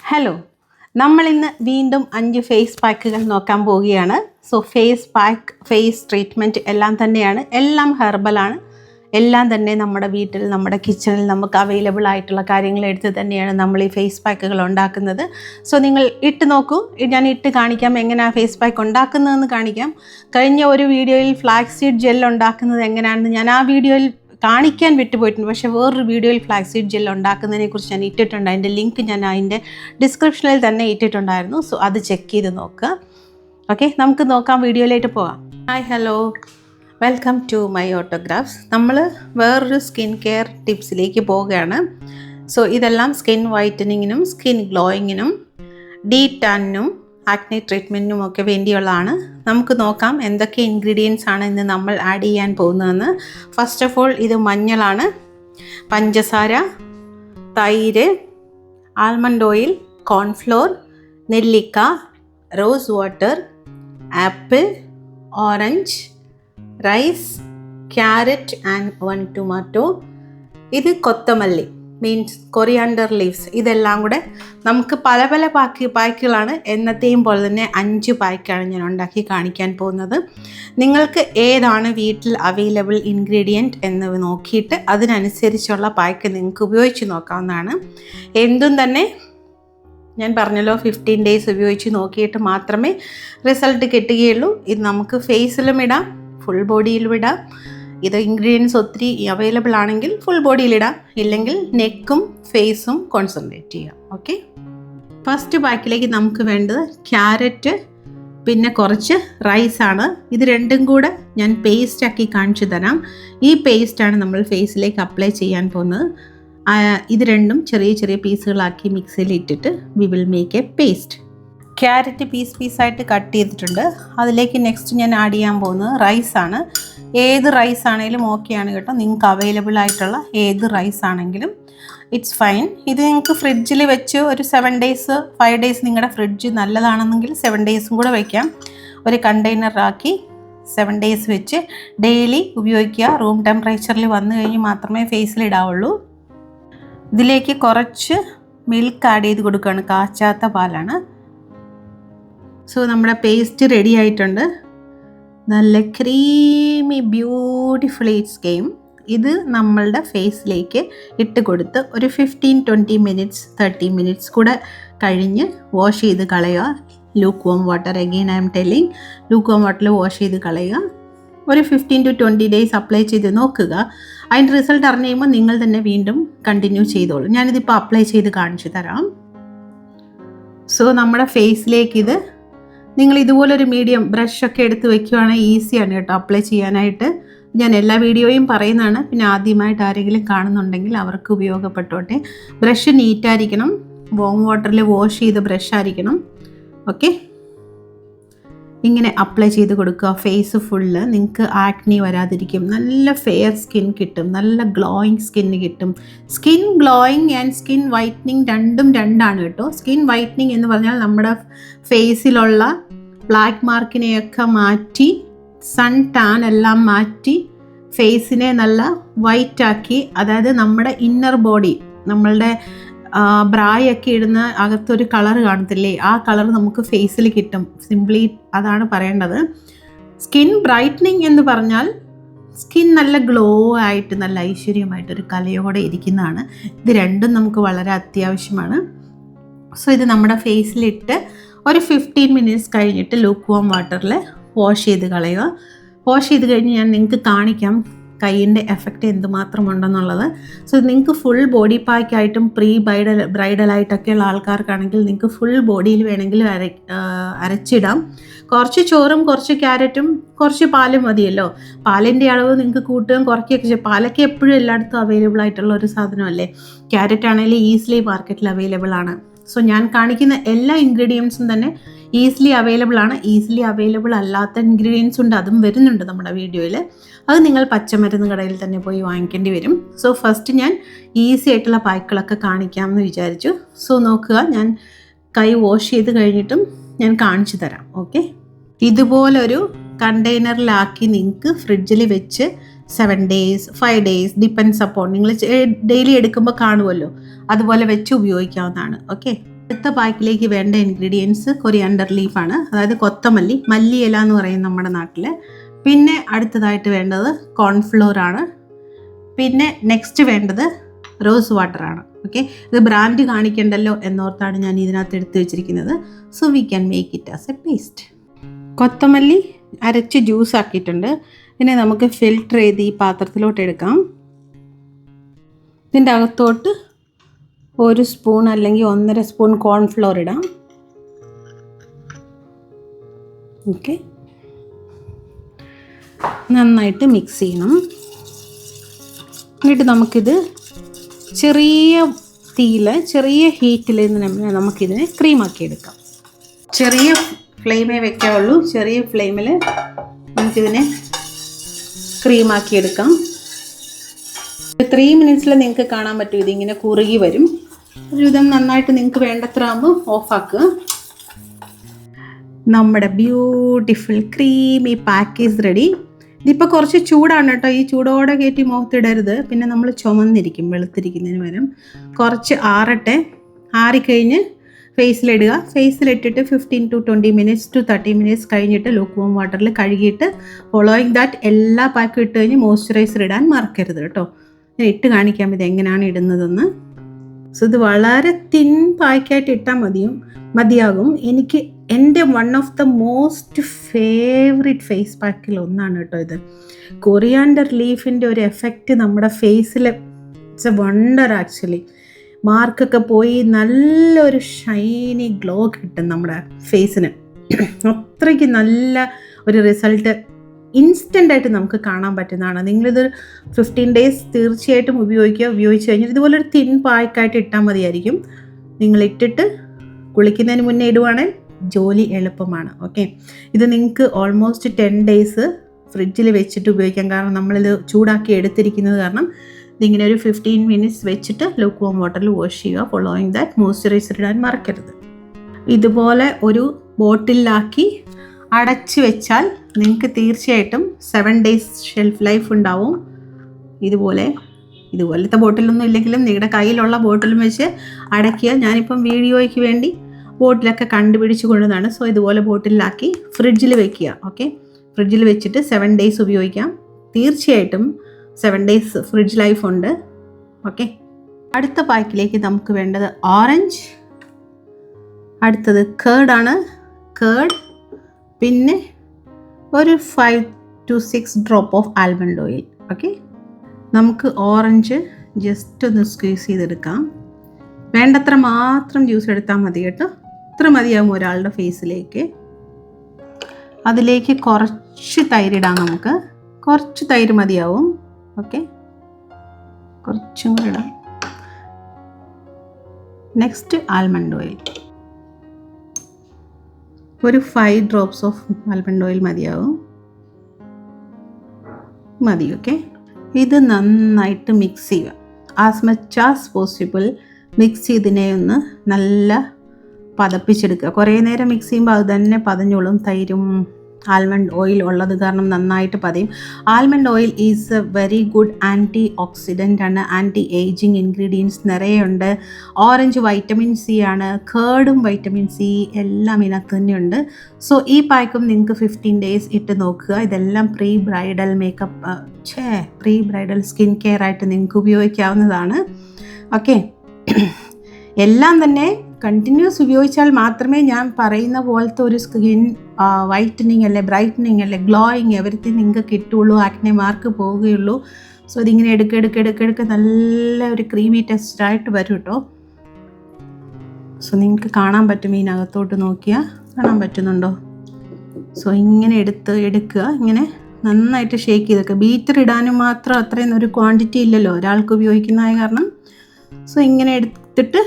Hello, നമ്മളിന്ന് വീണ്ടും 5 face പാക്കുകൾ നോക്കാൻ പോവുകയാണ്. So face pack, face treatment എല്ലാം തന്നെയാണ്, എല്ലാം ഹെർബലാണ്, എല്ലാം തന്നെ നമ്മുടെ വീട്ടിൽ, നമ്മുടെ കിച്ചണിൽ നമുക്ക് അവൈലബിൾ ആയിട്ടുള്ള കാര്യങ്ങൾ എടുത്ത് തന്നെയാണ് നമ്മൾ ഈ ഫേസ് പാക്കുകൾ ഉണ്ടാക്കുന്നത്. സോ നിങ്ങൾ ഇട്ട് നോക്കൂ, ഞാൻ ഇട്ട് കാണിക്കാം എങ്ങനെയാണ് ഫേസ് പാക്ക് ഉണ്ടാക്കുന്നതെന്ന് കാണിക്കാം. കഴിഞ്ഞ ഒരു വീഡിയോയിൽ ഫ്ലാക്സ് സീഡ് ജെൽ ഉണ്ടാക്കുന്നത് എങ്ങനെയാണെന്ന് ഞാൻ ആ വീഡിയോയിൽ കാണിക്കാൻ വിട്ടുപോയിട്ടുണ്ട്. പക്ഷേ വേറൊരു വീഡിയോയിൽ ഫ്ലാക്സ് സീഡ് ജെൽ ഉണ്ടാക്കുന്നതിനെക്കുറിച്ച് ഞാൻ ഇട്ടിട്ടുണ്ട്. അതിൻ്റെ ലിങ്ക് ഞാൻ അതിൻ്റെ ഡിസ്ക്രിപ്ഷനിൽ തന്നെ ഇട്ടിട്ടുണ്ടായിരുന്നു. സോ അത് ചെക്ക് ചെയ്ത് നോക്കുക. ഓക്കെ, നമുക്ക് നോക്കാം, വീഡിയോയിലേക്ക് പോകാം. Hi, hello, welcome to my autographs. നമ്മൾ വേറൊരു സ്കിൻ കെയർ ടിപ്സിലേക്ക് പോവുകയാണ്. സോ ഇതെല്ലാം സ്കിൻ വൈറ്റനിങ്ങിനും സ്കിൻ ഗ്ലോയിങ്ങിനും ഡീ ടാനിനും ആക്നെ ട്രീറ്റ്മെൻറ്റിനും ഒക്കെ വേണ്ടിയുള്ളതാണ്. നമുക്ക് നോക്കാം എന്തൊക്കെ ഇൻഗ്രീഡിയൻസ് ആണ് ഇന്ന് നമ്മൾ ആഡ് ചെയ്യാൻ പോകുന്നതെന്ന്. ഫസ്റ്റ് ഓഫ് ഓൾ, ഇത് മഞ്ഞളാണ്, പഞ്ചസാര, തൈര്, ആൽമണ്ട് ഓയിൽ, കോൺഫ്ലോർ, നെല്ലിക്ക, rose water, apple, orange, rice, carrot and 1 tomato. ഇത് കൊത്തമല്ലി, മീൻസ് കൊറിയാണ്ടർ ലീവ്സ്. ഇതെല്ലാം കൂടെ നമുക്ക് പല പല പാക്കുകളാണ്. എന്നത്തെയും പോലെ തന്നെ 5 പാക്കാണ് ഞാൻ ഉണ്ടാക്കി കാണിക്കാൻ പോകുന്നത്. നിങ്ങൾക്ക് ഏതാണ് വീട്ടിൽ അവൈലബിൾ ഇൻഗ്രീഡിയൻറ്റ് എന്ന് നോക്കിയിട്ട് അതിനനുസരിച്ചുള്ള പാക്ക് നിങ്ങൾക്ക് ഉപയോഗിച്ച് നോക്കാവുന്നതാണ്. എന്തും തന്നെ ഞാൻ പറഞ്ഞല്ലോ, 15 ഡേയ്സ് ഉപയോഗിച്ച് നോക്കിയിട്ട് മാത്രമേ റിസൾട്ട് കിട്ടുകയുള്ളൂ. ഇത് നമുക്ക് ഫേസിലും ഇടാം, ഫുൾ ബോഡിയിലും ഇടാം. ഇത് ഇൻഗ്രീഡിയൻസ് ഒത്തിരി അവൈലബിൾ ആണെങ്കിൽ ഫുൾ ബോഡിയിലിടാം, ഇല്ലെങ്കിൽ നെക്കും ഫേസും കോൺസെൻട്രേറ്റ് ചെയ്യാം. ഓക്കെ, ഫസ്റ്റ് പാക്കിലേക്ക് നമുക്ക് വേണ്ടത് ക്യാരറ്റ്, പിന്നെ കുറച്ച് റൈസാണ്. ഇത് രണ്ടും കൂടെ ഞാൻ പേസ്റ്റാക്കി കാണിച്ചു തരാം. ഈ പേസ്റ്റാണ് നമ്മൾ ഫേസിലേക്ക് അപ്ലൈ ചെയ്യാൻ പോകുന്നത്. ഇത് രണ്ടും ചെറിയ ചെറിയ പീസുകളാക്കി മിക്സിയിൽ ഇട്ടിട്ട് we will make A paste. Carrot പീസായിട്ട് കട്ട് ചെയ്തിട്ടുണ്ട്. അതിലേക്ക് നെക്സ്റ്റ് ഞാൻ ആഡ് ചെയ്യാൻ പോകുന്നത് റൈസാണ്. ഏത് റൈസ് ആണെങ്കിലും ഓക്കെയാണ് കേട്ടോ, നിങ്ങൾക്ക് അവൈലബിൾ ആയിട്ടുള്ള ഏത് റൈസ് ആണെങ്കിലും ഇറ്റ്സ് ഫൈൻ. ഇത് നിങ്ങൾക്ക് ഫ്രിഡ്ജിൽ വെച്ച് ഒരു 7 ഡേയ്സ് 5 ഡേയ്സ് നിങ്ങളുടെ ഫ്രിഡ്ജ് നല്ലതാണെന്നെങ്കിൽ 7 ഡേയ്സും കൂടെ വയ്ക്കാം. ഒരു കണ്ടെയ്നറാക്കി 7 ഡേയ്സ് വെച്ച് ഡെയിലി ഉപയോഗിക്കുക. റൂം ടെമ്പറേച്ചറിൽ വന്നു കഴിഞ്ഞ് മാത്രമേ ഫേസിലിടാവുള്ളൂ. ഇതിലേക്ക് കുറച്ച് മിൽക്ക് ആഡ് ചെയ്ത് കൊടുക്കുകയാണ്, കാച്ചാത്ത പാലാണ്. സോ നമ്മുടെ പേസ്റ്റ് റെഡി ആയിട്ടുണ്ട്. നല്ല ക്രീമി ബ്യൂട്ടിഫുൾ ഇറ്റ്സ് ഗെയിം. ഇത് നമ്മളുടെ ഫേസിലേക്ക് ഇട്ട് കൊടുത്ത് ഒരു 15-20 മിനിറ്റ്സ് 30 മിനിറ്റ്സ് കൂടെ കഴിഞ്ഞ് വാഷ് ചെയ്ത് കളയുക. Lukewarm water, again I am telling, lukewarm വാട്ടറിൽ വാഷ് ചെയ്ത് കളയുക. ഒരു 15-20 ഡേയ്സ് അപ്ലൈ ചെയ്ത് നോക്കുക. അതിൻ്റെ റിസൾട്ട് അറിഞ്ഞു കഴിയുമ്പോൾ നിങ്ങൾ തന്നെ വീണ്ടും കണ്ടിന്യൂ ചെയ്തോളൂ. ഞാനിതിപ്പോൾ അപ്ലൈ ചെയ്ത് കാണിച്ചു തരാം. സോ നമ്മുടെ ഫേസിലേക്ക് ഇത് നിങ്ങൾ ഇതുപോലൊരു മീഡിയം ബ്രഷൊക്കെ എടുത്ത് വയ്ക്കുകയാണെങ്കിൽ ഈസിയാണ് കേട്ടോ അപ്ലൈ ചെയ്യാനായിട്ട്. ഞാൻ എല്ലാ വീഡിയോയും പറയുന്നതാണ്, പിന്നെ ആദ്യമായിട്ട് ആരെങ്കിലും കാണുന്നുണ്ടെങ്കിൽ അവർക്ക് ഉപയോഗപ്പെട്ടോട്ടെ. ബ്രഷ് നീറ്റായിരിക്കണം, വാം വാട്ടറിൽ വാഷ് ചെയ്ത ബ്രഷ് ആയിരിക്കണം. ഓക്കെ, ഇങ്ങനെ അപ്ലൈ ചെയ്ത് കൊടുക്കുക ഫേസ് ഫുള്ള്. നിങ്ങൾക്ക് ആക്നി വരാതിരിക്കും, നല്ല ഫെയർ സ്കിൻ കിട്ടും, നല്ല ഗ്ലോയിങ് സ്കിന്ന് കിട്ടും. Skin glowing and skin whitening രണ്ടും രണ്ടാണ് കേട്ടോ. സ്കിൻ വൈറ്റനിങ് എന്ന് പറഞ്ഞാൽ നമ്മുടെ ഫേസിലുള്ള ബ്ലാക്ക് മാർക്കിനെയൊക്കെ മാറ്റി, സൺ ടാൻ എല്ലാം മാറ്റി ഫേസിനെ നല്ല വൈറ്റാക്കി, അതായത് നമ്മുടെ ഇന്നർ ബോഡി, നമ്മളുടെ ബ്രായൊക്കെ ഇടുന്ന അകത്തൊരു കളർ കാണത്തില്ലേ, ആ കളർ നമുക്ക് ഫേസിൽ കിട്ടും. സിംപ്ലി അതാണ് പറയേണ്ടത്. സ്കിൻ ബ്രൈറ്റനിങ് എന്ന് പറഞ്ഞാൽ സ്കിൻ നല്ല ഗ്ലോ ആയിട്ട് നല്ല ഐശ്വര്യമായിട്ടൊരു കലയോടെ ഇരിക്കുന്നതാണ്. ഇത് രണ്ടും നമുക്ക് വളരെ അത്യാവശ്യമാണ്. സോ ഇത് നമ്മുടെ ഫേസിലിട്ട് ഒരു 15 മിനിറ്റ്സ് കഴിഞ്ഞിട്ട് ലൂക്ക് വാം വാട്ടറിൽ വാഷ് ചെയ്ത് കളയുക. വാഷ് ചെയ്ത് കഴിഞ്ഞ് ഞാൻ നിങ്ങൾക്ക് കാണിക്കാം കൈയിൻ്റെ എഫക്റ്റ് എന്തുമാത്രം ഉണ്ടെന്നുള്ളത്. സോ നിങ്ങൾക്ക് ഫുൾ ബോഡി പാക്കായിട്ടും ബ്രൈഡലായിട്ടൊക്കെയുള്ള ആൾക്കാർക്കാണെങ്കിൽ നിങ്ങൾക്ക് ഫുൾ ബോഡിയിൽ വേണമെങ്കിൽ അരച്ചിടാം. കുറച്ച് ചോറും കുറച്ച് ക്യാരറ്റും കുറച്ച് പാലും മതിയല്ലോ. പാലിൻ്റെ അളവ് നിങ്ങൾക്ക് കൂട്ടുകയും കുറയ്ക്കുകയൊക്കെ. പാലൊക്കെ എപ്പോഴും എല്ലായിടത്തും അവൈലബിൾ ആയിട്ടുള്ള ഒരു സാധനമല്ലേ. ക്യാരറ്റ് ആണെങ്കിൽ ഈസിലി മാർക്കറ്റിൽ അവൈലബിൾ ആണ്. സോ ഞാൻ കാണിക്കുന്ന എല്ലാ ഇൻഗ്രീഡിയൻസും തന്നെ ഈസിലി അവൈലബിൾ ആണ്. ഈസിലി അവൈലബിൾ അല്ലാത്ത ഇൻഗ്രീഡിയൻസ് ഉണ്ട്, അതും വരുന്നുണ്ട് നമ്മുടെ വീഡിയോയിൽ. അത് നിങ്ങൾ പച്ചമരുന്ന് കടയിൽ തന്നെ പോയി വാങ്ങിക്കേണ്ടി വരും. സോ ഫസ്റ്റ് ഞാൻ ഈസി ആയിട്ടുള്ള പാക്കുകളൊക്കെ കാണിക്കാമെന്ന് വിചാരിച്ചു. സോ നോക്കുക, ഞാൻ കൈ വാഷ് ചെയ്ത് കഴിഞ്ഞിട്ടും ഞാൻ കാണിച്ചു തരാം. ഓക്കെ, ഇതുപോലൊരു കണ്ടെയ്നറിലാക്കി നിങ്ങൾക്ക് ഫ്രിഡ്ജിൽ വെച്ച് 7 days 5 days ഡിപ്പെൻഡ്സ് അപ്പോൺ നിങ്ങൾ ഡെയിലി എടുക്കുമ്പോൾ കാണുമല്ലോ, അതുപോലെ വെച്ച് ഉപയോഗിക്കാവുന്നതാണ്. ഓക്കെ, അടുത്ത പാക്കിലേക്ക് വേണ്ട ഇൻഗ്രീഡിയൻസ് കൊറിയാണ്ടർ ലീഫാണ്, അതായത് കൊത്തമല്ലി, മല്ലിയില എന്ന് പറയും നമ്മുടെ നാട്ടിൽ. പിന്നെ അടുത്തതായിട്ട് വേണ്ടത് കോൺഫ്ലോർ ആണ്. പിന്നെ നെക്സ്റ്റ് വേണ്ടത് റോസ് വാട്ടറാണ്. ഓക്കെ, ഇത് ബ്രാൻഡ് കാണിക്കണ്ടല്ലോ എന്നോർത്താണ് ഞാൻ ഇതിനകത്ത് എടുത്ത് വെച്ചിരിക്കുന്നത്. So we can make it as a paste. കൊത്തമല്ലി അരച്ച് ജ്യൂസ് ആക്കിയിട്ടുണ്ട്. ഇതിനെ നമുക്ക് ഫിൽട്ടർ ചെയ്ത് ഈ പാത്രത്തിലോട്ട് എടുക്കാം. ഇതിൻ്റെ അകത്തോട്ട് 1 സ്പൂൺ അല്ലെങ്കിൽ 1.5 സ്പൂൺ കോൺഫ്ലോർ ഇടാം. ഓക്കെ, നന്നായിട്ട് മിക്സ് ചെയ്യണം. എന്നിട്ട് നമുക്കിത് ചെറിയ തീയിൽ, ചെറിയ ഹീറ്റിൽ നമുക്കിതിനെ ക്രീമാക്കി എടുക്കാം. ചെറിയ ഫ്ലെയിമേ വെക്കാവുള്ളൂ. ചെറിയ ഫ്ലെയിമിൽ നമുക്കിതിനെ ക്രീമാക്കി എടുക്കാം. 3 മിനിറ്റ്സിൽ നിങ്ങൾക്ക് കാണാൻ പറ്റും ഇതിങ്ങനെ കുറുകി വരും. ഒരുവിധം നന്നായിട്ട് നിങ്ങൾക്ക് വേണ്ടത്ര ആകുമ്പോൾ ഓഫാക്കുക. നമ്മുടെ beautiful creamy pack is ready. ഇതിപ്പോൾ കുറച്ച് ചൂടാണ് കേട്ടോ. ഈ ചൂടോടെ കയറ്റി മുഖത്തിടരുത്, പിന്നെ നമ്മൾ ചുമന്നിരിക്കും വെളുത്തിരിക്കുന്നതിന് പകരം. കുറച്ച് ആറട്ടെ. ആറിക്കഴിഞ്ഞ് ഫേസിലിടുക. ഫേസിലിട്ടിട്ട് 15 to 20 മിനിറ്റ്സ് to 30 മിനിറ്റ്സ് കഴിഞ്ഞിട്ട് ലൂക്ക് വാം വാട്ടറിൽ കഴുകിയിട്ട് ഫോളോയിങ് ദാറ്റ് എല്ലാ പാക്കും ഇട്ട് കഴിഞ്ഞ് മോയ്സ്ചറൈസർ ഇടാൻ മറക്കരുത് കേട്ടോ. ഞാൻ ഇട്ട് കാണിക്കാം ഇത് എങ്ങനെയാണ് ഇടുന്നതെന്ന്. സോ ഇത് വളരെ തിൻ പാക്കായിട്ട് ഇട്ടാൽ മതിയാകും. എനിക്ക് എൻ്റെ one of the most favourite face പാക്കിൽ ഒന്നാണ് കേട്ടോ ഇത്. കൊറിയാണ്ടർ ലീഫിൻ്റെ ഒരു എഫക്റ്റ് നമ്മുടെ ഫേസിൽ ഇറ്റ്സ് എ വണ്ടർ ആക്ച്വലി. മാർക്കൊക്കെ പോയി നല്ലൊരു ഷൈനി ഗ്ലോ കിട്ടും നമ്മുടെ ഫേസിന്. അത്രയ്ക്ക് നല്ല ഒരു റിസൾട്ട് ഇൻസ്റ്റൻ്റായിട്ട് നമുക്ക് കാണാൻ പറ്റുന്നതാണ്. നിങ്ങളിത് 15 ഡേയ്സ് തീർച്ചയായിട്ടും ഉപയോഗിക്കുക. ഉപയോഗിച്ച് കഴിഞ്ഞാൽ ഇതുപോലൊരു തിൻ പാക്കായിട്ട് ഇട്ടാൽ മതിയായിരിക്കും. നിങ്ങളിട്ടിട്ട് കുളിക്കുന്നതിന് മുന്നേ ഇടുവാണെങ്കിൽ ജോലി എളുപ്പമാണ്. ഓക്കെ, ഇത് നിങ്ങൾക്ക് ഓൾമോസ്റ്റ് 10 ഡേയ്സ് ഫ്രിഡ്ജിൽ വെച്ചിട്ട് ഉപയോഗിക്കാം. കാരണം നമ്മളിത് ചൂടാക്കി എടുത്തിരിക്കുന്നത് കാരണം ഇതിങ്ങനെ ഒരു 15 മിനിറ്റ്സ് വെച്ചിട്ട് ലൂക്ക് വാം വാട്ടറിൽ വാഷ് ചെയ്യുക. ഫോളോയിങ് ദാറ്റ് മോയ്സ്ചറൈസർ ഇടാൻ മറക്കരുത്. ഇതുപോലെ ഒരു ബോട്ടിലാക്കി അടച്ച് വെച്ചാൽ നിങ്ങൾക്ക് തീർച്ചയായിട്ടും 7 ഡേയ്സ് ഷെൽഫ് ലൈഫ് ഉണ്ടാവും. ഇതുപോലത്തെ ബോട്ടിലൊന്നും ഇല്ലെങ്കിലും നിങ്ങളുടെ കയ്യിലുള്ള ബോട്ടിലും വെച്ച് അടയ്ക്കുക. ഞാനിപ്പം വീഡിയോയ്ക്ക് വേണ്ടി ബോട്ടിലൊക്കെ കണ്ടുപിടിച്ച് കൊണ്ടുവന്നതാണ്. സോ ഇതുപോലെ ബോട്ടിലാക്കി ഫ്രിഡ്ജിൽ വെക്കുക. ഓക്കെ, ഫ്രിഡ്ജിൽ വെച്ചിട്ട് 7 ഡേയ്സ് ഉപയോഗിക്കാം. തീർച്ചയായിട്ടും 7 ഡേയ്സ് ഫ്രിഡ്ജ് ലൈഫ് ഉണ്ട്. ഓക്കെ, അടുത്ത പാക്കിലേക്ക് നമുക്ക് വേണ്ടത് ഓറഞ്ച്, അടുത്തത് കേർഡാണ്. കേർഡ്, പിന്നെ ഒരു 5 to 6 drop of almond oil. Okay, നമുക്ക് ഓറഞ്ച് ജസ്റ്റ് ഒന്ന് സ്ക്വീസ് ചെയ്തെടുക്കാം. വേണ്ടത്ര മാത്രം ജ്യൂസ് എടുത്താൽ മതി കേട്ടോ. ഇത്ര മതിയാകും ഒരാളുടെ ഫേസിലേക്ക്. അതിലേക്ക് കുറച്ച് തൈരിടാം. നമുക്ക് കുറച്ച് തൈര് മതിയാവും. ഓക്കെ, കുറച്ചും കൂടി ഇടാം. നെക്സ്റ്റ് ആൽമണ്ട് ഓയിൽ, ഒരു 5 ഡ്രോപ്സ് ഓഫ് ആൽമണ്ട് ഓയിൽ മതിയാവും. മതി. ഓക്കെ, ഇത് നന്നായിട്ട് മിക്സ് ചെയ്യുക. As much as possible mix ചെയ്തിനെ ഒന്ന് നല്ല പതപ്പിച്ചെടുക്കുക. കുറേ നേരം മിക്സ് ചെയ്യുമ്പോൾ അത് തന്നെ പതഞ്ഞോളും. തൈരും ആൽമണ്ട് ഓയിൽ ഉള്ളത് കാരണം നന്നായിട്ട് പതയും. Almond oil is a very good antioxidant ആണ്. ആൻറ്റി ഏജിങ് ഇൻഗ്രീഡിയൻസ് നിറയുണ്ട്. ഓറഞ്ച് വൈറ്റമിൻ സി ആണ്. കേർഡും വൈറ്റമിൻ സി എല്ലാം ഇതിനകത്ത് തന്നെയുണ്ട്. സോ ഈ പാക്കും നിങ്ങൾക്ക് 15 ഡേയ്സ് ഇട്ട് നോക്കുക. ഇതെല്ലാം pre bridal pre bridal skin care ആയിട്ട് നിങ്ങൾക്ക് ഉപയോഗിക്കാവുന്നതാണ്. ഓക്കെ, എല്ലാം തന്നെ കണ്ടിന്യൂസ് ഉപയോഗിച്ചാൽ മാത്രമേ ഞാൻ പറയുന്ന പോലത്തെ ഒരു സ്കിൻ വൈറ്റനിങ് അല്ലെ, ബ്രൈറ്റനിങ് അല്ലെ, ഗ്ലോയിങ് എവരിത്തിങ് നിങ്ങൾക്ക് കിട്ടുള്ളൂ. ആക്നെ മാർക്ക് പോവുകയുള്ളൂ. സോ ഇതിങ്ങനെ എടുക്ക നല്ല ഒരു ക്രീമി ടെക്സ്ചറായിട്ട് വരും കേട്ടോ. സോ നിങ്ങൾക്ക് കാണാൻ പറ്റും, ഇതിനകത്തോട്ട് നോക്കിയാൽ കാണാൻ പറ്റുന്നുണ്ടോ? സോ ഇങ്ങനെ എടുക്കുക. ഇങ്ങനെ നന്നായിട്ട് ഷേക്ക് ചെയ്തൊക്കെ. ബീറ്റർ ഇടാനും മാത്രം അത്രയും ഒരു ക്വാണ്ടിറ്റി ഇല്ലല്ലോ ഒരാൾക്ക് ഉപയോഗിക്കുന്നതായ കാരണം. സോ ഇങ്ങനെ എടുത്തിട്ട്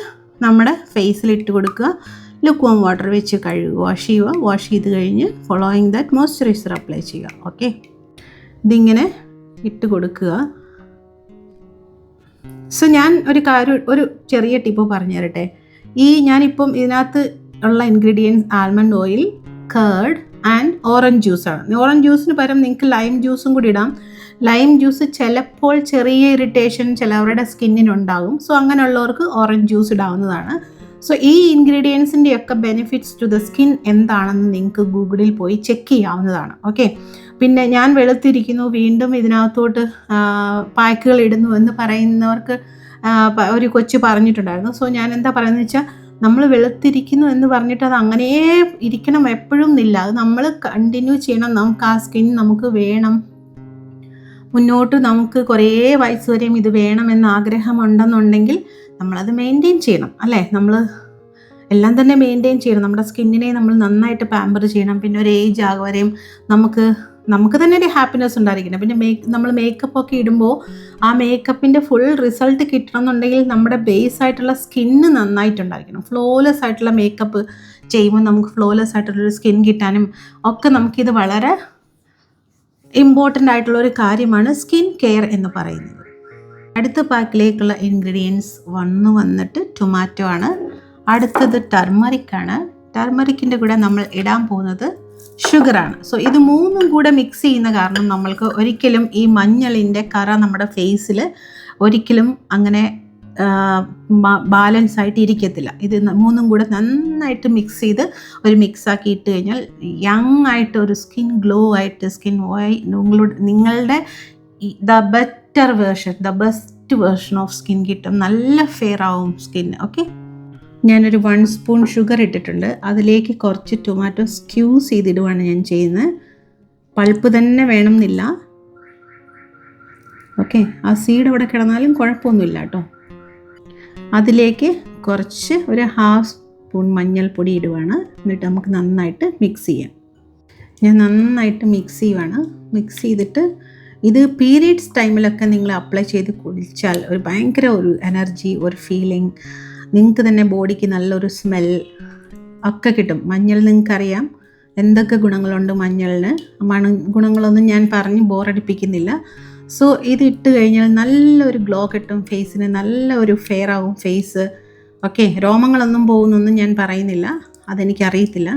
നമ്മുടെ ഫേസിലിട്ട് കൊടുക്കുക. ലുക്ക് വാം വാട്ടർ വെച്ച് കഴുകുക, വാഷ് ചെയ്യുക. വാഷ് ചെയ്ത് കഴിഞ്ഞ് ഫോളോയിങ് ദാറ്റ് മോയ്സ്ചറൈസർ അപ്ലൈ ചെയ്യുക. ഓക്കെ, ഇതിങ്ങനെ ഇട്ട് കൊടുക്കുക. സോ ഞാൻ ഒരു ചെറിയ ടിപ്പ് പറഞ്ഞു തരട്ടെ. ഞാനിപ്പം ഇതിനകത്ത് ഉള്ള ingredients almond oil, curd and orange ജ്യൂസാണ്. ഓറഞ്ച് ജ്യൂസിന് പകരം നിങ്ങൾക്ക് ലൈം ജ്യൂസും കൂടി ഇടാം. ലൈം ജ്യൂസ് ചിലപ്പോൾ ചെറിയ ഇറിറ്റേഷൻ ചിലവരുടെ സ്കിന്നിനുണ്ടാകും. സോ അങ്ങനെയുള്ളവർക്ക് ഓറഞ്ച് ജ്യൂസ് ഇടാവുന്നതാണ്. സോ ഈ ഇൻഗ്രീഡിയൻസിൻ്റെയൊക്കെ ബെനിഫിറ്റ്സ് ടു ദ സ്കിൻ എന്താണെന്ന് നിങ്ങൾക്ക് ഗൂഗിളിൽ പോയി ചെക്ക് ചെയ്യാവുന്നതാണ്. ഓക്കെ, പിന്നെ ഞാൻ വെളുത്തിരിക്കുന്നു വീണ്ടും ഇതിനകത്തോട്ട് പാക്കുകൾ ഇടുന്നു എന്ന് പറയുന്നവർക്ക് ഒരു കൊച്ചു പറഞ്ഞിട്ടുണ്ടായിരുന്നു. സോ ഞാൻ എന്താ പറയുന്നത് വെച്ചാൽ, നമ്മൾ വെളുത്തിരിക്കുന്നു എന്ന് പറഞ്ഞിട്ട് അത് അങ്ങനെ ഇരിക്കണം എപ്പോഴും എന്നില്ല. അത് നമ്മൾ കണ്ടിന്യൂ ചെയ്യണം. നമുക്ക് ആ സ്കിൻ നമുക്ക് വേണം, മുന്നോട്ട് നമുക്ക് കുറേ വയസ്സ് വരെയും ഇത് വേണമെന്ന് ആഗ്രഹമുണ്ടെന്നുണ്ടെങ്കിൽ നമ്മളത് മെയിൻറ്റെയിൻ ചെയ്യണം അല്ലേ. നമ്മൾ എല്ലാം തന്നെ മെയിൻറ്റെയിൻ ചെയ്യണം. നമ്മുടെ സ്കിന്നിനെ നമ്മൾ നന്നായിട്ട് പാമ്പർ ചെയ്യണം. പിന്നെ ഒരു ഏജ് ആകുവരെയും നമുക്ക് തന്നെ ഒരു ഹാപ്പിനെസ് ഉണ്ടായിരിക്കണം. പിന്നെ നമ്മൾ മേക്കപ്പ് ഒക്കെ ഇടുമ്പോൾ ആ മേക്കപ്പിൻ്റെ ഫുൾ റിസൾട്ട് കിട്ടണം എന്നുണ്ടെങ്കിൽ നമ്മുടെ ബേസ് ആയിട്ടുള്ള സ്കിന്ന് നന്നായിട്ടുണ്ടായിരിക്കണം. ഫ്ലോലെസ് ആയിട്ടുള്ള മേക്കപ്പ് ചെയ്യുമ്പോൾ നമുക്ക് ഫ്ലോലെസ് ആയിട്ടുള്ളൊരു സ്കിൻ കിട്ടാനും ഒക്കെ നമുക്കിത് വളരെ ഇമ്പോർട്ടൻ്റ് ആയിട്ടുള്ളൊരു കാര്യമാണ് സ്കിൻ കെയർ എന്ന് പറയുന്നത്. അടുത്ത പാക്കിലേക്കുള്ള ഇൻഗ്രീഡിയൻസ് വന്നിട്ട് ടൊമാറ്റോ ആണ്. അടുത്തത് ടർമറിക്കാണ്. ടർമറിക്കിൻ്റെ കൂടെ നമ്മൾ ഇടാൻ പോകുന്നത് ഷുഗറാണ്. സോ ഇത് മൂന്നും കൂടെ മിക്സ് ചെയ്യുന്ന കാരണം നമ്മൾക്ക് ഒരിക്കലും ഈ മഞ്ഞളിൻ്റെ കറ നമ്മുടെ ഫേസിൽ ഒരിക്കലും അങ്ങനെ ബാലൻസ് ആയിട്ട് ഇരിക്കത്തില്ല. ഇത് മൂന്നും കൂടെ നന്നായിട്ട് മിക്സ് ചെയ്ത് ഒരു മിക്സാക്കി ഇട്ട് കഴിഞ്ഞാൽ യങ് ആയിട്ട് ഒരു സ്കിൻ ഗ്ലോ ആയിട്ട് സ്കിൻ നിങ്ങളുടെ the best version of skin കിട്ടും. നല്ല ഫെയർ ആവും സ്കിൻ. ഓക്കെ, ഞാനൊരു 1 സ്പൂൺ ഷുഗർ ഇട്ടിട്ടുണ്ട്. അതിലേക്ക് കുറച്ച് ടൊമാറ്റോ സ്ക്യൂസ് ചെയ്തിടുവാണ് ഞാൻ ചെയ്യുന്നത്. പൾപ്പ് തന്നെ വേണം എന്നില്ല. ഓക്കെ, ആ സീഡ് ഇവിടെ കിടന്നാലും കുഴപ്പമൊന്നുമില്ല കേട്ടോ. അതിലേക്ക് കുറച്ച് ഒരു 1/2 സ്പൂൺ മഞ്ഞൾപ്പൊടി ഇടുവാണ്. എന്നിട്ട് നമുക്ക് നന്നായിട്ട് മിക്സ് ചെയ്യാം. ഞാൻ നന്നായിട്ട് മിക്സ് ചെയ്യുവാണ്. മിക്സ് ചെയ്തിട്ട് ഇത് പീരിയഡ്സ് ടൈമിലൊക്കെ നിങ്ങൾ അപ്ലൈ ചെയ്ത് കുടിച്ചാൽ ഒരു ഭയങ്കര ഒരു എനർജി, ഒരു ഫീലിംഗ്, നിങ്ങൾക്ക് തന്നെ ബോഡിക്ക് നല്ലൊരു സ്മെൽ ഒക്കെ കിട്ടും. മഞ്ഞൾ നിങ്ങൾക്കറിയാം എന്തൊക്കെ ഗുണങ്ങളുണ്ട് മഞ്ഞളിന്. ഗുണങ്ങളൊന്നും ഞാൻ പറഞ്ഞ് ബോറടിപ്പിക്കുന്നില്ല. സോ ഇത് ഇട്ട് കഴിഞ്ഞാൽ നല്ലൊരു ഗ്ലോ കിട്ടും ഫേസിന്, നല്ലൊരു ഫെയർ ആവും ഫേസ്. ഓക്കെ, രോമങ്ങളൊന്നും പോകുന്നൊന്നും ഞാൻ പറയുന്നില്ല, അതെനിക്കറിയത്തില്ല.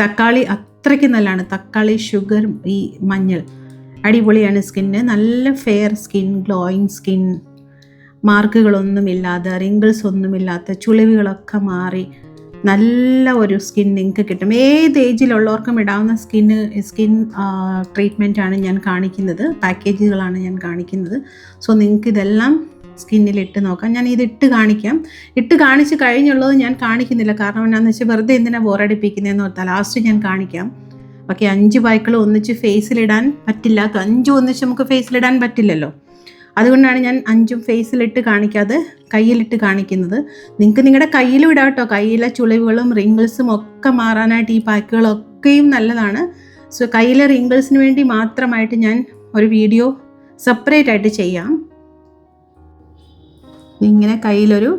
തക്കാളി അത്രയ്ക്ക് നല്ലതാണ്. തക്കാളി, ഷുഗർ, ഈ മഞ്ഞൾ അടിപൊളിയാണ് സ്കിന്നിന്. നല്ല ഫെയർ സ്കിൻ, ഗ്ലോയിങ് സ്കിൻ, മാർക്കുകളൊന്നുമില്ലാതെ, റിങ്കിൾസ് ഒന്നുമില്ലാത്ത, ചുളിവുകളൊക്കെ മാറി നല്ല ഒരു സ്കിൻ നിങ്ങൾക്ക് കിട്ടും. ഏത് ഏജിലുള്ളവർക്കും ഇടാവുന്ന സ്കിൻ ട്രീറ്റ്മെൻറ്റാണ് ഞാൻ കാണിക്കുന്നത്, പാക്കേജുകളാണ് ഞാൻ കാണിക്കുന്നത്. സോ നിങ്ങൾക്ക് ഇതെല്ലാം സ്കിന്നിലിട്ട് നോക്കാം. ഞാൻ ഇതിട്ട് കാണിക്കാം. ഇട്ട് കാണിച്ച് കഴിഞ്ഞുള്ളത് ഞാൻ കാണിക്കുന്നില്ല. കാരണം എന്താണെന്ന് വെച്ചാൽ വെറുതെ എന്തിനാണ് ബോറടിപ്പിക്കുന്നതെന്ന് ഓർത്താൽ ലാസ്റ്റ് ഞാൻ കാണിക്കാം. ഓക്കെ, 5 പാക്കുകൾ ഒന്നിച്ച് ഫേസിലിടാൻ പറ്റില്ല. 5 ഒന്നിച്ച് നമുക്ക് ഫേസിലിടാൻ പറ്റില്ലല്ലോ. അതുകൊണ്ടാണ് ഞാൻ 5ഉം ഫേസിലിട്ട് കാണിക്കാതെ കയ്യിലിട്ട് കാണിക്കുന്നത്. നിങ്ങൾക്ക് നിങ്ങളുടെ കയ്യിലും ഇടാം കേട്ടോ. കയ്യിലെ ചുളിവുകളും റിങ്കിൾസും ഒക്കെ മാറാനായിട്ട് ഈ പാക്കുകളൊക്കെയും നല്ലതാണ്. സോ കയ്യിലെ റിങ്കിൾസിന് വേണ്ടി മാത്രമായിട്ട് ഞാൻ ഒരു വീഡിയോ സെപ്പറേറ്റ് ആയിട്ട് ചെയ്യാം. ഇങ്ങനെ കയ്യിലൊരു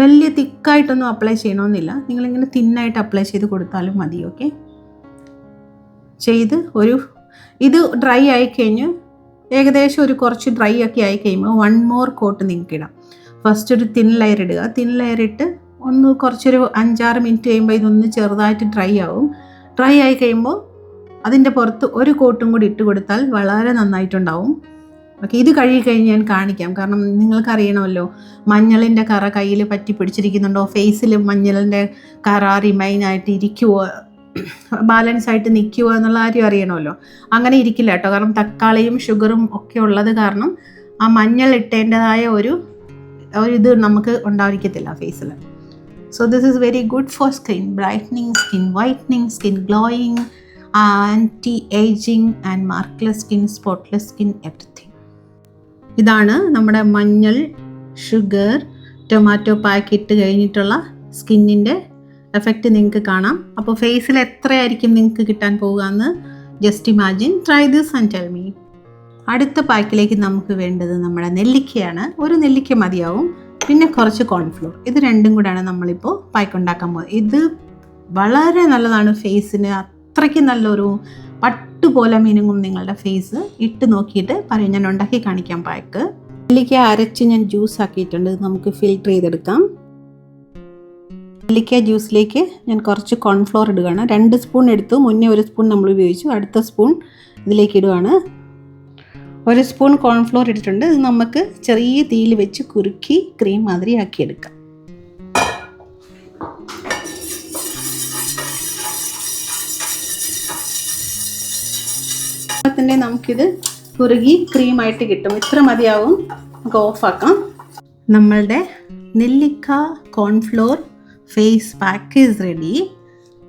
വലിയ തിക്കായിട്ടൊന്നും അപ്ലൈ ചെയ്യണമെന്നില്ല. നിങ്ങളിങ്ങനെ തിന്നായിട്ട് അപ്ലൈ ചെയ്ത് കൊടുത്താലും മതി. ഓക്കെ, ചെയ്ത് ഇത് ഡ്രൈ ആയിക്കഴിഞ്ഞ് ഏകദേശം ഒരു കുറച്ച് ഡ്രൈ ഒക്കെ ആയി കഴിയുമ്പോൾ 1 more കോട്ട് നിങ്ങൾക്ക് ഇടാം. ഫസ്റ്റ് ഒരു തിൻ ലെയർ ഇടുക. തിൻ ലെയർ ഇട്ട് കുറച്ചൊരു 5-6 മിനിറ്റ് കഴിയുമ്പോൾ ഇതൊന്ന് ചെറുതായിട്ട് ഡ്രൈ ആവും. ഡ്രൈ ആയി കഴിയുമ്പോൾ അതിൻ്റെ പുറത്ത് ഒരു കോട്ടും കൂടി ഇട്ട് കൊടുത്താൽ വളരെ നന്നായിട്ടുണ്ടാവും. ഓക്കെ, ഇത് കഴുകി കഴിഞ്ഞ് ഞാൻ കാണിക്കാം. കാരണം നിങ്ങൾക്കറിയണമല്ലോ മഞ്ഞളിൻ്റെ കറ കയ്യിൽ പറ്റി പിടിച്ചിരിക്കുന്നുണ്ടോ, ഫേസിൽ മഞ്ഞളിൻ്റെ കറ റിമൈനായിട്ട് ഇരിക്കുമോ, ബാലൻസ് ആയിട്ട് നിൽക്കുമോ എന്നുള്ള കാര്യം അറിയണമല്ലോ. അങ്ങനെ ഇരിക്കില്ല കേട്ടോ. കാരണം തക്കാളിയും ഷുഗറും ഒക്കെ ഉള്ളത് കാരണം ആ മഞ്ഞൾ ഇട്ടേണ്ടതായ ഒരു ഇത് നമുക്ക് ഉണ്ടായിരിക്കത്തില്ല ഫേസിൽ. So this is very good for skin brightening, skin whitening, skin glowing, anti ageing and markless skin, spotless skin, everything. ഇതാണ് നമ്മുടെ മഞ്ഞൾ, ഷുഗർ, ടൊമാറ്റോ പാക്ക് ഇട്ട് കഴിഞ്ഞിട്ടുള്ള സ്കിന്നിൻ്റെ എഫക്റ്റ് നിങ്ങൾക്ക് കാണാം. അപ്പോൾ ഫേസിൽ എത്രയായിരിക്കും നിങ്ങൾക്ക് കിട്ടാൻ പോകുകയെന്ന് just imagine. Try this and tell me. അടുത്ത പാക്കിലേക്ക് നമുക്ക് വേണ്ടത് നമ്മുടെ നെല്ലിക്കയാണ്. ഒരു നെല്ലിക്ക മതിയാവും. പിന്നെ കുറച്ച് കോൺഫ്ലോർ. ഇത് രണ്ടും കൂടെയാണ് നമ്മളിപ്പോൾ പാക്ക് ഉണ്ടാക്കാൻ പോകുന്നത്. ഇത് വളരെ നല്ലതാണ് ഫേസിന്. അത്രയ്ക്ക് നല്ലൊരു പട്ടുപോലെ മിനുങ്ങും നിങ്ങളുടെ ഫേസ്. ഇട്ട് നോക്കിയിട്ട് പറയും. ഞാൻ ഉണ്ടാക്കി കാണിക്കാം പാക്ക്. നെല്ലിക്ക അരച്ച് ഞാൻ ജ്യൂസ് ആക്കിയിട്ടുണ്ട്. നമുക്ക് ഫിൽറ്റർ ചെയ്തെടുക്കാം. നെല്ലിക്ക ജ്യൂസിലേക്ക് ഞാൻ കുറച്ച് കോൺഫ്ലോർ ഇടുകയാണ്. 2 സ്പൂൺ എടുത്തു. മുന്നേ 1 സ്പൂൺ നമ്മൾ ഉപയോഗിച്ചു. അടുത്ത സ്പൂൺ ഇതിലേക്ക് ഇടുകയാണ്. 1 സ്പൂൺ കോൺഫ്ലോർ ഇട്ടിട്ടുണ്ട്. ഇത് നമുക്ക് ചെറിയ തീയിൽ വെച്ച് കുറുക്കി ക്രീം മാതിരി ആക്കിയെടുക്കാം. തന്നെ നമുക്കിത് കുറുകി ക്രീമായിട്ട് കിട്ടും. ഇത്ര മതിയാവും. നമുക്ക് ഓഫാക്കാം. നമ്മളുടെ നെല്ലിക്ക cornflour face pack is ready.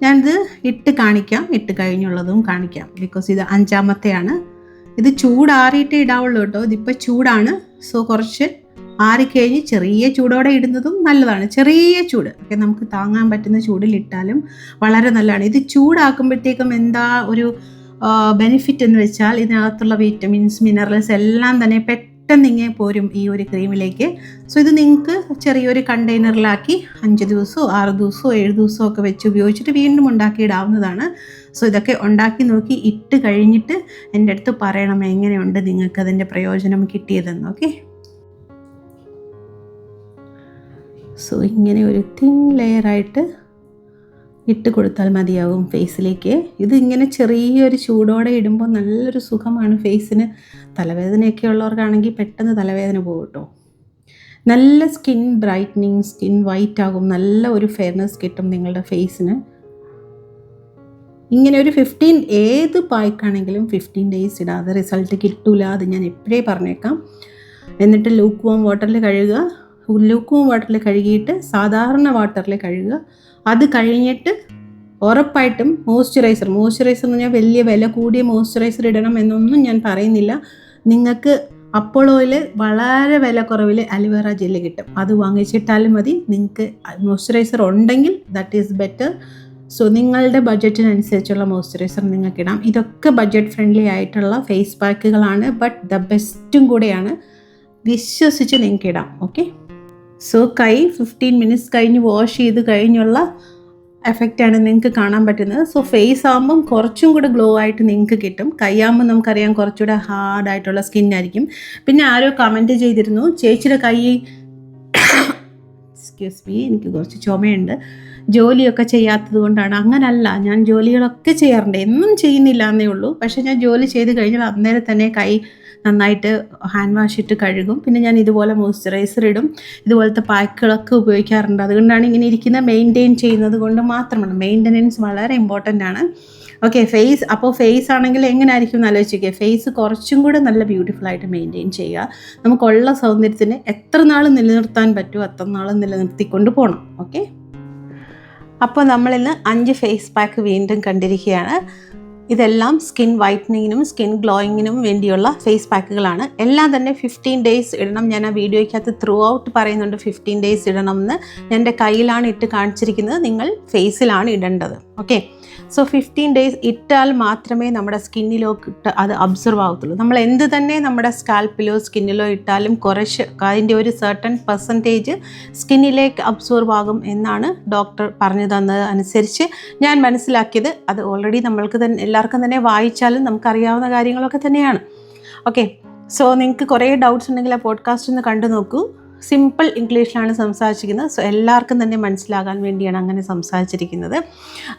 ഞാനിത് ഇട്ട് കഴിഞ്ഞുള്ളതും കാണിക്കാം. ബിക്കോസ് ഇത് 5ാമത്തെയാണ്. ഇത് ചൂടാറിയിട്ടേ ഇടാവുള്ളൂ കേട്ടോ. ഇതിപ്പോൾ ചൂടാണ്. സോ കുറച്ച് ആറിക്കഴിഞ്ഞ് ചെറിയ ചൂടോടെ ഇടുന്നതും നല്ലതാണ്. ചെറിയ ചൂട് ഒക്കെ നമുക്ക് താങ്ങാൻ പറ്റുന്ന ചൂടിലിട്ടാലും വളരെ നല്ലതാണ്. ഇത് ചൂടാക്കുമ്പോഴത്തേക്കും എന്താ ഒരു ബെനിഫിറ്റ് എന്ന് വെച്ചാൽ ഇതിനകത്തുള്ള വിറ്റമിൻസ്, മിനറൽസ് എല്ലാം തന്നെ പെട്ടെന്ന് ഇങ്ങനെ പോരും ഈ ഒരു ക്രീമിലേക്ക്. സോ ഇത് നിങ്ങൾക്ക് ചെറിയൊരു കണ്ടെയ്നറിലാക്കി 5 ദിവസമോ 6 ദിവസമോ 7 ദിവസമോ ഒക്കെ വെച്ച് ഉപയോഗിച്ചിട്ട് വീണ്ടും ഉണ്ടാക്കിയിടാവുന്നതാണ്. സോ ഇതൊക്കെ ഉണ്ടാക്കി നോക്കി ഇട്ട് കഴിഞ്ഞിട്ട് എൻ്റെ അടുത്ത് പറയണം എങ്ങനെയുണ്ട് നിങ്ങൾക്ക് അതിൻ്റെ പ്രയോജനം കിട്ടിയതെന്ന്. ഓക്കെ, സോ ഇങ്ങനെ ഒരു തിൻ ലെയറായിട്ട് ഇട്ട് കൊടുത്താൽ മതിയാവും ഫേസിലേക്ക്. ഇത് ഇങ്ങനെ ചെറിയൊരു ചൂടോടെ ഇടുമ്പോൾ നല്ലൊരു സുഖമാണ് ഫേസിന്. തലവേദനയൊക്കെ ഉള്ളവർക്കാണെങ്കിൽ പെട്ടെന്ന് തലവേദന പോകും കേട്ടോ. നല്ല സ്കിൻ ബ്രൈറ്റനിങ്, സ്കിൻ വൈറ്റ് ആകും, നല്ല ഒരു ഫെയർനെസ് കിട്ടും നിങ്ങളുടെ ഫേസിന്. ഇങ്ങനെ ഒരു 15 ഏത് പായ്ക്കാണെങ്കിലും 15 ഡേയ്സ് ഇടാതെ റിസൾട്ട് കിട്ടൂല. അത് ഞാൻ എപ്പോഴേ പറഞ്ഞേക്കാം. എന്നിട്ട് ലൂക്ക് വാം വാട്ടറിൽ കഴുകുക. ലൂക്ക് വാം വാട്ടറിൽ കഴുകിയിട്ട് സാധാരണ വാട്ടറിൽ കഴുകുക. അത് കഴിഞ്ഞിട്ട് ഉറപ്പായിട്ടും മോയ്സ്ചറൈസർ എന്ന് പറഞ്ഞാൽ വലിയ വില കൂടിയ മോയ്സ്ചറൈസർ ഇടണം എന്നൊന്നും ഞാൻ പറയുന്നില്ല. നിങ്ങൾക്ക് അപ്പോളോയിൽ വളരെ വില കുറവിൽ അലോവേറ ജെല്ല് കിട്ടും. അത് വാങ്ങിച്ചിട്ടാലും മതി. നിങ്ങൾക്ക് മോയ്സ്ചറൈസർ ഉണ്ടെങ്കിൽ ദാറ്റ് ഈസ് ബെറ്റർ. സോ നിങ്ങളുടെ ബഡ്ജറ്റിനനുസരിച്ചുള്ള മോയ്സ്ചറൈസർ നിങ്ങൾക്ക് ഇടാം. ഇതൊക്കെ ബഡ്ജറ്റ് ഫ്രണ്ട്ലി ആയിട്ടുള്ള ഫേസ് പാക്കുകളാണ്. ബട്ട് ദ ബെസ്റ്റും കൂടെയാണ്. വിശ്വസിച്ച് നിങ്ങൾക്ക് ഇടാം. ഓക്കെ, സോ കൈ 15 മിനിറ്റ്സ് കഴിഞ്ഞ് വാഷ് ചെയ്ത് കഴിഞ്ഞുള്ള എഫക്റ്റാണ് നിങ്ങൾക്ക് കാണാൻ പറ്റുന്നത്. സോ ഫേസ് ആകുമ്പം കുറച്ചും കൂടെ ഗ്ലോ ആയിട്ട് നിങ്ങൾക്ക് കിട്ടും. കൈയാകുമ്പോൾ നമുക്കറിയാം കുറച്ചുകൂടെ ഹാർഡായിട്ടുള്ള സ്കിന്നായിരിക്കും. പിന്നെ ആരോ കമൻറ്റ് ചെയ്തിരുന്നു, ചേച്ചിയുടെ കൈ എക്സ്ക്യൂസ് മീ, എനിക്ക് കുറച്ച് ചുമയുണ്ട്, ജോലിയൊക്കെ ചെയ്യാത്തത് കൊണ്ടാണ്. അങ്ങനല്ല, ഞാൻ ജോലികളൊക്കെ ചെയ്യാറുണ്ട്, എന്നും ചെയ്യുന്നില്ല എന്നേ ഉള്ളൂ. പക്ഷേ ഞാൻ ജോലി ചെയ്ത് കഴിഞ്ഞാൽ അന്നേരം തന്നെ കൈ നന്നായിട്ട് ഹാൻഡ് വാഷ് ഇട്ട് കഴുകും. പിന്നെ ഞാൻ ഇതുപോലെ മോയ്സ്ചറൈസർ ഇടും. ഇതുപോലത്തെ പാക്കുകളൊക്കെ ഉപയോഗിക്കാറുണ്ട്. അതുകൊണ്ടാണ് ഇങ്ങനെ ഇരിക്കുന്ന. മെയിൻറ്റെയിൻ ചെയ്യുന്നത് കൊണ്ട് മാത്രമാണ്. മെയിൻ്റനൻസ് വളരെ ഇമ്പോർട്ടൻ്റ് ആണ്. ഓക്കെ, ഫേസ് ആണെങ്കിൽ എങ്ങനെ ആയിരിക്കും എന്ന് ആലോചിക്കുക. ഫേസ് കുറച്ചും കൂടെ നല്ല ബ്യൂട്ടിഫുൾ ആയിട്ട് മെയിൻറ്റെയിൻ ചെയ്യുക. നമുക്കുള്ള സൗന്ദര്യത്തിന് എത്ര നാൾ നിലനിർത്താൻ പറ്റുമോ അത്ര നാൾ നിലനിർത്തിക്കൊണ്ട് പോകണം. ഓക്കെ, അപ്പോൾ നമ്മളിന്ന് 5 ഫേസ് പാക്ക് വീണ്ടും കണ്ടിരിക്കുകയാണ്. ഇതെല്ലാം സ്കിൻ വൈറ്റനിങ്ങിനും സ്കിൻ ഗ്ലോയിങ്ങിനും വേണ്ടിയുള്ള ഫേസ് പാക്കുകളാണ്. എല്ലാം തന്നെ 15 ഡേയ്സ് ഇടണം. ഞാൻ ആ വീഡിയോയ്ക്കകത്ത് ത്രൂ ഔട്ട് പറയുന്നുണ്ട് 15 ഡേയ്സ് ഇടണമെന്ന്. ഞാൻ എൻ്റെ കയ്യിലാണ് ഇട്ട് കാണിച്ചിരിക്കുന്നത്, നിങ്ങൾ ഫേസിലാണ് ഇടേണ്ടത്. ഓക്കെ, സോ 15 ഡേയ്സ് ഇട്ടാൽ മാത്രമേ നമ്മുടെ സ്കിന്നിലോട്ട് അത് അബ്സർവ് ആവത്തുള്ളൂ. നമ്മൾ എന്ത് തന്നെ നമ്മുടെ സ്കാൽപ്പിലോ സ്കിന്നിലോ ഇട്ടാലും കുറച്ച് അതിൻ്റെ ഒരു സർട്ടൺ പെർസെൻറ്റേജ് സ്കിന്നിലേക്ക് അബ്സോർവ് ആകും എന്നാണ് ഡോക്ടർ പറഞ്ഞു തന്നത് അനുസരിച്ച് ഞാൻ മനസ്സിലാക്കിയത്. അത് ഓൾറെഡി നമ്മൾക്ക് തന്നെ എല്ലാവർക്കും തന്നെ വായിച്ചാലും നമുക്കറിയാവുന്ന കാര്യങ്ങളൊക്കെ തന്നെയാണ്. ഓക്കെ, സോ നിങ്ങൾക്ക് കുറേ ഡൗട്ട്സ് ഉണ്ടെങ്കിൽ ആ പോഡ്കാസ്റ്റ് ഒന്ന് കണ്ടു നോക്കൂ. സിമ്പിൾ ഇംഗ്ലീഷിലാണ് സംസാരിച്ചിരിക്കുന്നത്. സോ എല്ലാവർക്കും തന്നെ മനസ്സിലാകാൻ വേണ്ടിയാണ് അങ്ങനെ സംസാരിച്ചിരിക്കുന്നത്.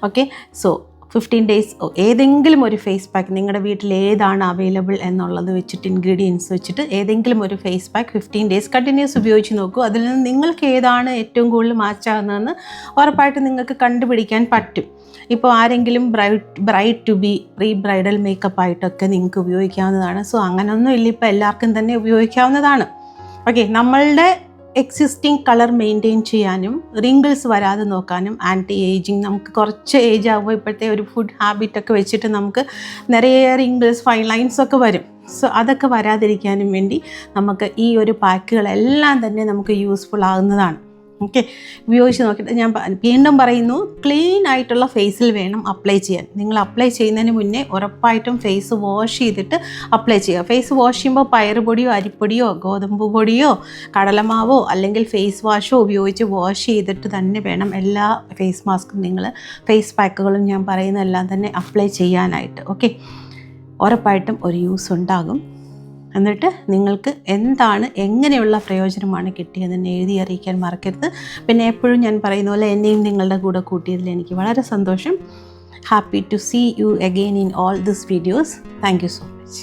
ഓക്കെ, സോ 15 ഡേയ്സ് ഏതെങ്കിലും ഒരു ഫേസ് പാക്ക് നിങ്ങളുടെ വീട്ടിൽ ഏതാണ് അവൈലബിൾ എന്നുള്ളത് വെച്ചിട്ട് ഇൻഗ്രീഡിയൻസ് വെച്ചിട്ട് ഏതെങ്കിലും ഒരു ഫേസ് പാക്ക് 15 ഡേയ്സ് കണ്ടിന്യൂസ് ഉപയോഗിച്ച് നോക്കൂ. അതിൽ നിന്ന് നിങ്ങൾക്ക് ഏതാണ് ഏറ്റവും കൂടുതൽ മാച്ചാകുന്നതെന്ന് ഉറപ്പായിട്ട് നിങ്ങൾക്ക് കണ്ടുപിടിക്കാൻ പറ്റും. ഇപ്പോൾ ആരെങ്കിലും bride to be pre bridal makeup ആയിട്ടൊക്കെ നിങ്ങൾക്ക് ഉപയോഗിക്കാവുന്നതാണ്. സോ അങ്ങനെയൊന്നും ഇല്ല, ഇപ്പോൾ എല്ലാവർക്കും തന്നെ ഉപയോഗിക്കാവുന്നതാണ്. ഓക്കെ, നമ്മളുടെ എക്സിസ്റ്റിംഗ് കളർ മെയിൻറ്റെയിൻ ചെയ്യാനും റിങ്കിൾസ് വരാതെ നോക്കാനും ആൻറ്റി ഏജിങ്, നമുക്ക് കുറച്ച് ഏജ് ആകുമ്പോൾ ഇപ്പോഴത്തെ ഒരു ഫുഡ് ഹാബിറ്റൊക്കെ വെച്ചിട്ട് നമുക്ക് നിറയെ റിങ്കിൾസ് ഫൈൻ ലൈൻസ് ഒക്കെ വരും. സോ അതൊക്കെ വരാതിരിക്കാനും വേണ്ടി നമുക്ക് ഈ ഒരു പാക്കുകളെല്ലാം തന്നെ നമുക്ക് യൂസ്ഫുൾ ആകുന്നതാണ്. ഓക്കെ, ഉപയോഗിച്ച് നോക്കിയിട്ട് ഞാൻ വീണ്ടും പറയുന്നു, ക്ലീൻ ആയിട്ടുള്ള ഫേസിൽ വേണം അപ്ലൈ ചെയ്യാൻ. നിങ്ങൾ അപ്ലൈ ചെയ്യുന്നതിന് മുന്നേ ഉറപ്പായിട്ടും ഫേസ് വാഷ് ചെയ്തിട്ട് അപ്ലൈ ചെയ്യുക. ഫേസ് വാഷ് ചെയ്യുമ്പോൾ പയറുപൊടിയോ അരിപ്പൊടിയോ ഗോതമ്പ് പൊടിയോ കടലമാവോ അല്ലെങ്കിൽ ഫേസ് വാഷോ ഉപയോഗിച്ച് വാഷ് ചെയ്തിട്ട് തന്നെ വേണം എല്ലാ ഫേസ് മാസ്കും നിങ്ങൾ ഫേസ് പാക്കുകളും ഞാൻ പറയുന്നതെല്ലാം തന്നെ അപ്ലൈ ചെയ്യാനായിട്ട്. ഓക്കെ, ഉറപ്പായിട്ടും ഒരു യൂസ് ഉണ്ടാകും. എന്നിട്ട് നിങ്ങൾക്ക് എന്താണ് എങ്ങനെയുള്ള പ്രയോജനമാണ് കിട്ടിയതെന്ന് എഴുതി അറിയിക്കാൻ മറക്കരുത്. പിന്നെ എപ്പോഴും ഞാൻ പറയുന്ന പോലെ എന്നെയും നിങ്ങളുടെ കൂടെ കൂട്ടിയതിൽ എനിക്ക് വളരെ സന്തോഷം. Happy to see you again in all this videos. Thank you so much.